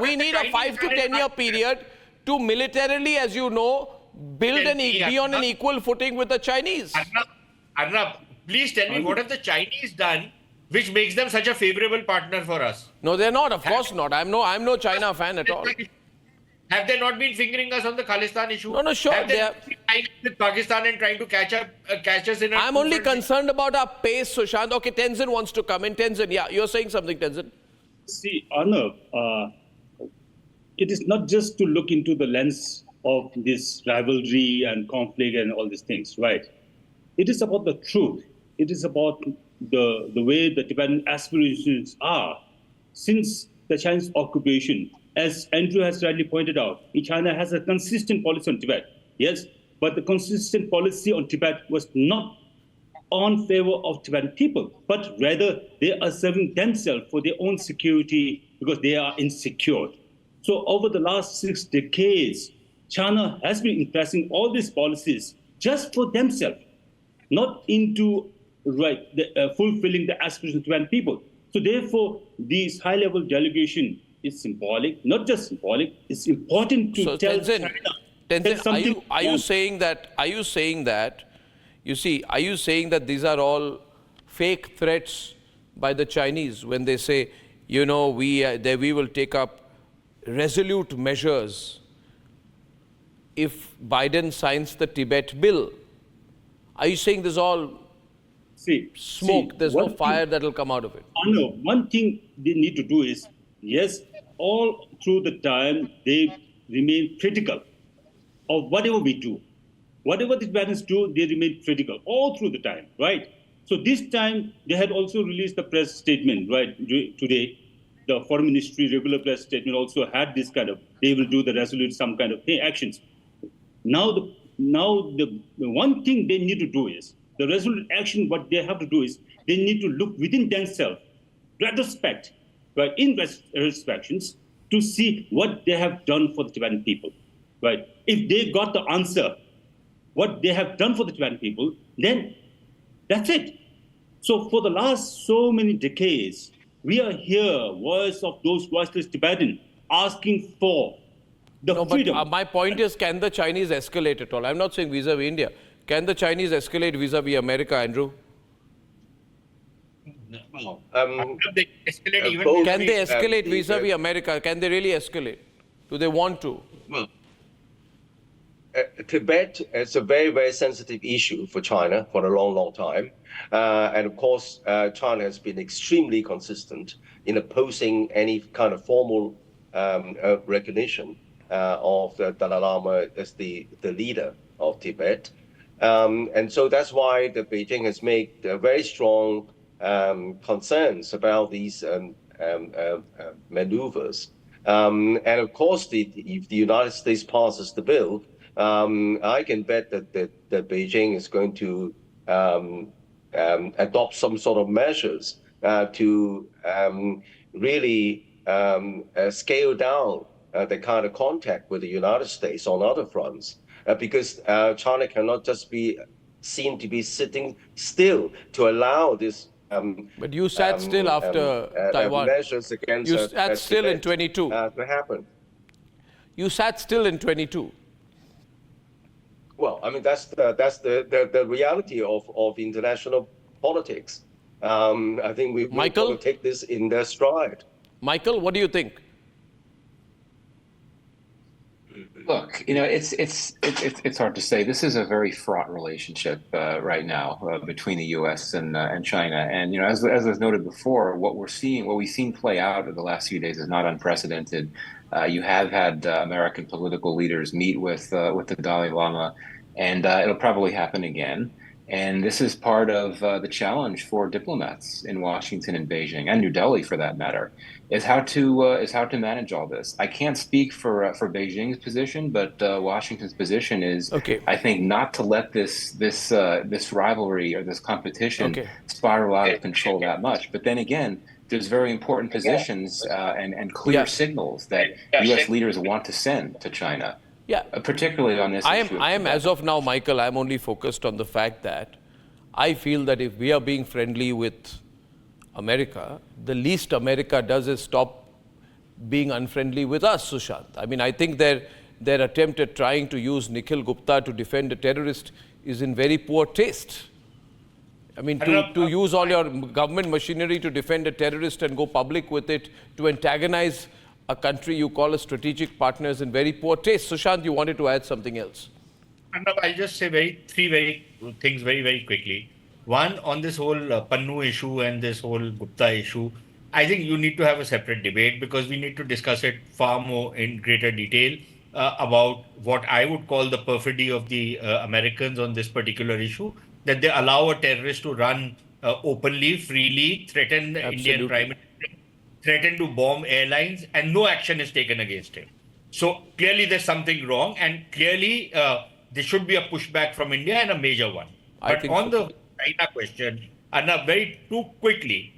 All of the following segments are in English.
We need a 5 to 10 year period to militarily, as you know, build be on an equal footing with the Chinese. Arnab, please tell me, what have the Chinese done which makes them such a favorable partner for us? No, they're not. Of course not. I'm no China fan at all. Have they not been fingering us on the Khalistan issue? No, sure. Have they been trying with Pakistan and trying to catch us in? I'm only concerned about our pace, Sushant. Okay, Tenzin wants to come in. Tenzin, yeah, you're saying something, Tenzin. See, Arnab, it is not just to look into the lens of this rivalry and conflict and all these things, right? It is about the truth. It is about the way the Tibetan aspirations are since the Chinese occupation. As Andrew has rightly pointed out, China has a consistent policy on Tibet, yes, but the consistent policy on Tibet was not on favor of Tibetan people, but rather they are serving themselves for their own security because they are insecure. So over the last 6 decades, China has been impressing all these policies just for themselves, not into fulfilling the aspirations of Tibetan people. So therefore, this high-level delegation is symbolic, not just symbolic. It's important to tell China. Tenzin, are you saying that? You see, are you saying that these are all fake threats by the Chinese when they say, you know, we will take up resolute measures if Biden signs the Tibet bill? Are you saying there's all smoke? There's no fire that will come out of it? No, one thing they need to do is, yes, all through the time, they remain critical of whatever we do. Whatever the Tibetans do, they remain critical all through the time, right? So this time, they had also released the press statement, right, today. The Foreign Ministry regular press statement also had this kind of, they will do the resolute some kind of actions. Now the one thing they need to do is, the resolute action, what they have to do is, they need to look within themselves, retrospect, right, in retrospections, to see what they have done for the Tibetan people, right? If they got the answer, what they have done for the Tibetan people, then that's it. So for the last so many decades, we are here, voice of those voiceless Tibetan, asking for the freedom. But my point is, can the Chinese escalate at all? I'm not saying vis-a-vis India. Can the Chinese escalate vis-a-vis America, Andrew? No. Can they escalate vis-a-vis America? Can they really escalate? Do they want to? Well, Tibet is a very, very sensitive issue for China for a long, long time. And of course, China has been extremely consistent in opposing any kind of formal recognition of the Dalai Lama as the leader of Tibet. And so that's why the Beijing has made very strong concerns about these maneuvers. And of course, if the United States passes the bill, I can bet that Beijing is going to adopt some sort of measures to really scale down the kind of contact with the United States on other fronts, because China cannot just be seen to be sitting still to allow this. But you sat still after Taiwan. Measures against you sat still in 22. To happen. You sat still in 22. Well, I mean, that's the reality of international politics. I think we've got to take this in their stride. Michael, what do you think? Look, you know, it's hard to say. This is a very fraught relationship right now between the U.S. and China. And you know, as was noted before, what we've seen play out over the last few days is not unprecedented. You have had American political leaders meet with the Dalai Lama, and it'll probably happen again. And this is part of the challenge for diplomats in Washington and Beijing, and New Delhi for that matter, is how to manage all this. I can't speak for Beijing's position, but Washington's position is, I think, not to let this rivalry or this competition spiral out of control that much. But then again, there's very important positions and clear signals that U.S. leaders want to send to China. Yeah, particularly on this issue. I am as of now, Michael, I'm only focused on the fact that I feel that if we are being friendly with America, the least America does is stop being unfriendly with us, Sushant. I mean, I think their attempt at trying to use Nikhil Gupta to defend a terrorist is in very poor taste. I mean, to use all your government machinery to defend a terrorist and go public with it, to antagonize a country you call a strategic partner is in very poor taste. Sushant, you wanted to add something else. Arnab, I'll just say three things very quickly. One, on this whole Pannun issue and this whole Gupta issue, I think you need to have a separate debate because we need to discuss it far more in greater detail about what I would call the perfidy of the Americans on this particular issue, that they allow a terrorist to run openly, freely, threaten the Indian Prime Minister, threaten to bomb airlines, and no action is taken against him. So clearly there's something wrong, and clearly there should be a pushback from India, and a major one. But on the China question, Arnab, very quickly,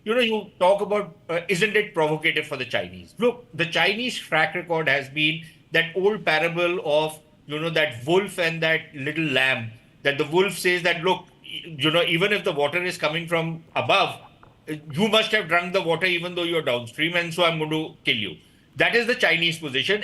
you talk about, isn't it provocative for the Chinese? Look, the Chinese track record has been that old parable of, that wolf and that little lamb, that the wolf says that, look, even if the water is coming from above, you must have drunk the water even though you're downstream, and so I'm going to kill you. That is the Chinese position.